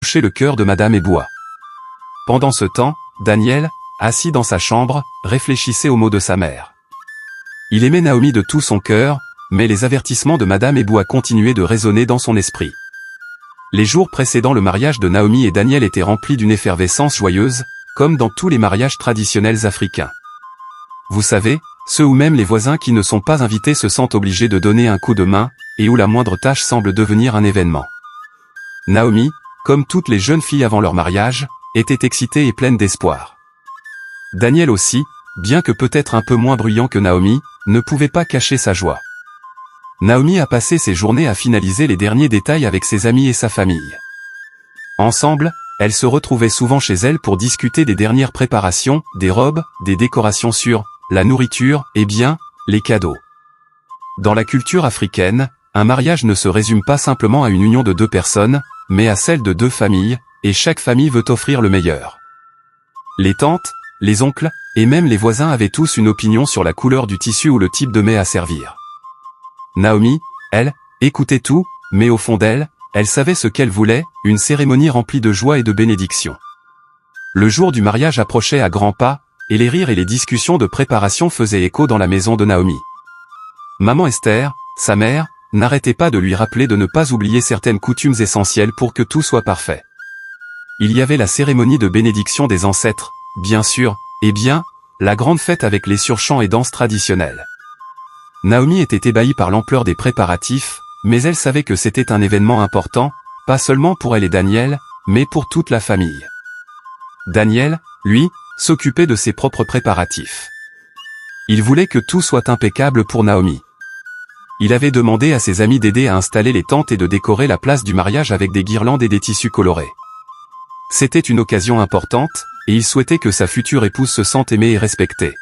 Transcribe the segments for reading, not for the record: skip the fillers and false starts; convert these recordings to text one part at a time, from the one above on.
touché le cœur de Madame Eboua. Pendant ce temps, Daniel, assis dans sa chambre, réfléchissait aux mots de sa mère. Il aimait Naomi de tout son cœur, mais les avertissements de Madame Eboua continuaient de résonner dans son esprit. Les jours précédant le mariage de Naomi et Daniel étaient remplis d'une effervescence joyeuse, comme dans tous les mariages traditionnels africains. Vous savez, ceux où même les voisins qui ne sont pas invités se sentent obligés de donner un coup de main, et où la moindre tâche semble devenir un événement. Naomi, comme toutes les jeunes filles avant leur mariage, était excitée et pleine d'espoir. Daniel aussi, bien que peut-être un peu moins bruyant que Naomi, ne pouvait pas cacher sa joie. Naomi a passé ses journées à finaliser les derniers détails avec ses amis et sa famille. Ensemble, elle se retrouvait souvent chez elle pour discuter des dernières préparations, des robes, des décorations sur la nourriture et bien, les cadeaux. Dans la culture africaine, un mariage ne se résume pas simplement à une union de deux personnes, mais à celle de deux familles, et chaque famille veut offrir le meilleur. Les tantes, les oncles, et même les voisins avaient tous une opinion sur la couleur du tissu ou le type de mets à servir. Naomi, elle, écoutait tout, mais au fond d'elle, elle savait ce qu'elle voulait, une cérémonie remplie de joie et de bénédiction. Le jour du mariage approchait à grands pas, et les rires et les discussions de préparation faisaient écho dans la maison de Naomi. Maman Esther, sa mère, n'arrêtait pas de lui rappeler de ne pas oublier certaines coutumes essentielles pour que tout soit parfait. Il y avait la cérémonie de bénédiction des ancêtres, bien sûr, et bien, la grande fête avec les surchants et danses traditionnelles. Naomi était ébahie par l'ampleur des préparatifs, mais elle savait que c'était un événement important, pas seulement pour elle et Daniel, mais pour toute la famille. Daniel, lui, s'occupait de ses propres préparatifs. Il voulait que tout soit impeccable pour Naomi. Il avait demandé à ses amis d'aider à installer les tentes et de décorer la place du mariage avec des guirlandes et des tissus colorés. C'était une occasion importante, et il souhaitait que sa future épouse se sente aimée et respectée.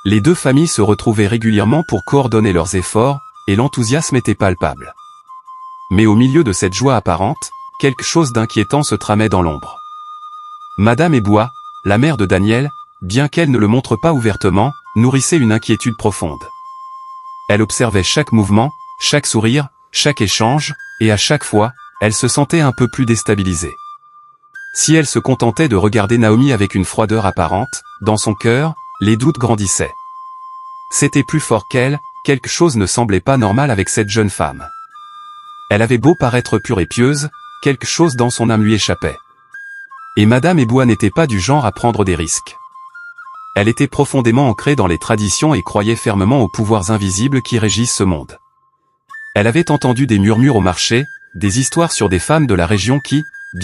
Les deux familles se retrouvaient régulièrement pour coordonner leurs efforts, et l'enthousiasme était palpable. Mais au milieu de cette joie apparente, quelque chose d'inquiétant se tramait dans l'ombre. Madame Eboua, la mère de Daniel, bien qu'elle ne le montre pas ouvertement, nourrissait une inquiétude profonde. Elle observait chaque mouvement, chaque sourire, chaque échange, et à chaque fois, elle se sentait un peu plus déstabilisée. Si elle se contentait de regarder Naomi avec une froideur apparente, dans son cœur, les doutes grandissaient. C'était plus fort qu'elle, quelque chose ne semblait pas normal avec cette jeune femme. Elle avait beau paraître pure et pieuse, quelque chose dans son âme lui échappait. Et Madame Eboua n'était pas du genre à prendre des risques. Elle était profondément ancrée dans les traditions et croyait fermement aux pouvoirs invisibles qui régissent ce monde. Elle avait entendu des murmures au marché, des histoires sur des femmes de la région qui,